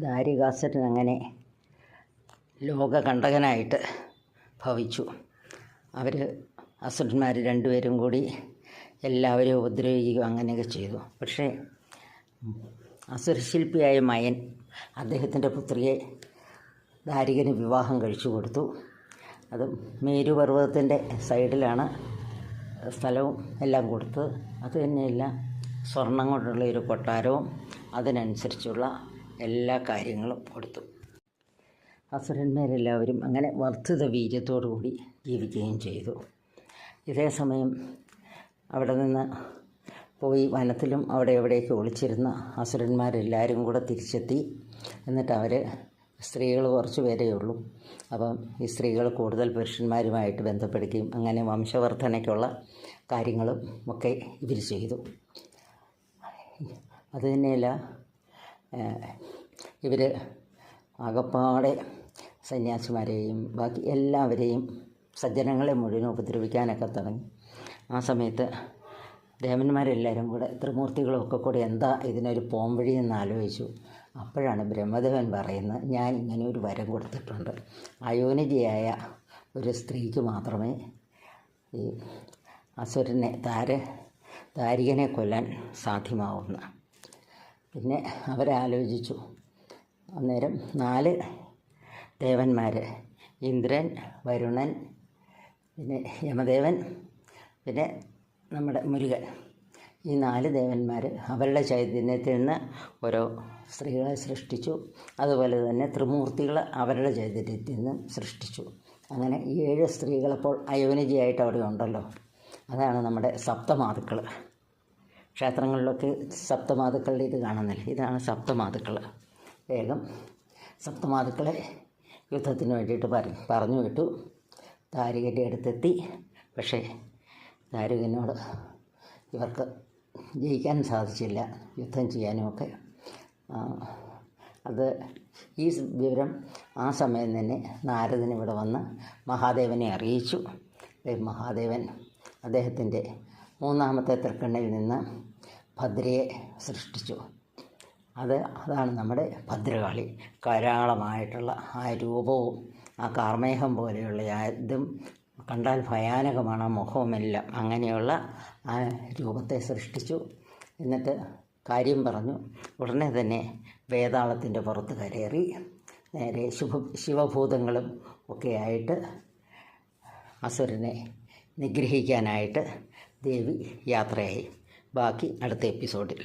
ദാരികാസുരൻ അങ്ങനെ ലോകകണ്ടകനായിട്ട് ഭവിച്ചു. അവർ അസുരന്മാർ രണ്ടുപേരും കൂടി എല്ലാവരെയും ഉപദ്രവിക്കുകയും അങ്ങനെയൊക്കെ ചെയ്തു. പക്ഷേ അസുരശില്പിയായ മയൻ അദ്ദേഹത്തിൻ്റെ പുത്രിയെ ദാരികന് വിവാഹം കഴിച്ചു കൊടുത്തു. അത് മേരുപർവ്വതത്തിൻ്റെ സൈഡിലാണ് സ്ഥലവും എല്ലാം കൊടുത്തത്. അത് തന്നെയല്ല, സ്വർണം കൊണ്ടുള്ള ഒരു കൊട്ടാരവും അതിനനുസരിച്ചുള്ള എല്ലാ കാര്യങ്ങളും കൊടുത്തു. അസുരന്മാരെല്ലാവരും അങ്ങനെ വർദ്ധിത വീര്യത്തോടു കൂടി ജീവിക്കുകയും ചെയ്തു. ഇതേസമയം അവിടെ നിന്ന് പോയി വനത്തിലും അവിടെ എവിടെയൊക്കെ ഒളിച്ചിരുന്ന അസുരന്മാരെല്ലാവരും കൂടെ തിരിച്ചെത്തി. എന്നിട്ട് അവർ സ്ത്രീകൾ കുറച്ച് പേരേ ഉള്ളൂ. അപ്പം ഈ സ്ത്രീകൾ കൂടുതൽ പുരുഷന്മാരുമായിട്ട് ബന്ധപ്പെടുകയും അങ്ങനെ വംശവർദ്ധനയ്ക്കുള്ള കാര്യങ്ങളും ഒക്കെ ഇവർ ചെയ്തു. അതുതന്നെയല്ല, ഇവർ ആകപ്പാടെ സന്യാസിമാരെയും ബാക്കി എല്ലാവരെയും സജ്ജനങ്ങളെ മുഴുവൻ ഉപദ്രവിക്കാനൊക്കെ തുടങ്ങി. ആ സമയത്ത് ദേവന്മാരെല്ലാവരും കൂടെ ത്രിമൂർത്തികളൊക്കെ കൂടെ എന്താ ഇതിനൊരു പോംവഴി എന്ന് ആലോചിച്ചു. അപ്പോഴാണ് ബ്രഹ്മദേവൻ പറയുന്നത്, ഞാൻ ഇങ്ങനെ ഒരു വരം കൊടുത്തിട്ടുണ്ട്. അയോനിജയായ ഒരു സ്ത്രീക്ക് മാത്രമേ ഈ അസുരനെ ദാരികനെ കൊല്ലാൻ സാധ്യമാവുന്ന. പിന്നെ അവരാലോചിച്ചു. അന്നേരം 4 ദേവന്മാർ, ഇന്ദ്രൻ, വരുണൻ, പിന്നെ യമദേവൻ, പിന്നെ നമ്മുടെ മുരുകൻ, ഈ 4 ദേവന്മാർ അവരുടെ ചൈതന്യത്തിൽ നിന്ന് ഓരോ സ്ത്രീകളെ സൃഷ്ടിച്ചു. അതുപോലെ തന്നെ ത്രിമൂർത്തികൾ അവരുടെ ചൈതന്യത്തിൽ നിന്ന് സൃഷ്ടിച്ചു. അങ്ങനെ 7 സ്ത്രീകളപ്പോൾ അയോനിജയായിട്ട് അവിടെ ഉണ്ടല്ലോ. അതാണ് നമ്മുടെ സപ്തമാതുക്കൾ. ക്ഷേത്രങ്ങളിലൊക്കെ സപ്തമാതുക്കളുടെ ഇത് കാണുന്നില്ല. ഇതാണ് സപ്തമാതുക്കൾ. വേഗം സപ്തമാതുക്കളെ യുദ്ധത്തിന് വേണ്ടിയിട്ട് പറഞ്ഞു വിട്ടു. ദാരികൻ്റെ അടുത്തെത്തി. പക്ഷേ ദാരികനോട് ഇവർക്ക് ജയിക്കാൻ സാധിച്ചില്ല, യുദ്ധം ചെയ്യാനുമൊക്കെ. അത് ഈ വിവരം ആ സമയം തന്നെ നാരദൻ ഇവിടെ വന്ന് മഹാദേവനെ അറിയിച്ചു. മഹാദേവൻ അദ്ദേഹത്തിൻ്റെ 3ാമത്തെ തൃക്കണ്ണിൽ നിന്ന് ഭദ്രയെ സൃഷ്ടിച്ചു. അതാണ് നമ്മുടെ ഭദ്രകാളി. കരാളമായിട്ടുള്ള ആ രൂപവും ആ കാർമേഘം പോലെയുള്ള ഇതും കണ്ടാൽ ഭയാനകമാണ് ആ മുഖവുമെല്ലാം. അങ്ങനെയുള്ള ആ രൂപത്തെ സൃഷ്ടിച്ചു. എന്നിട്ട് കാര്യം പറഞ്ഞു. ഉടനെ തന്നെ വേതാളത്തിൻ്റെ പുറത്ത് കരേറി നേരെ ശിവഭൂതങ്ങളും ഒക്കെ ആയിട്ട് അസുരനെ നിഗ്രഹിക്കാനായിട്ട് ദേവി യാത്രയായി. ബാക്കി അടുത്ത എപ്പിസോഡിൽ.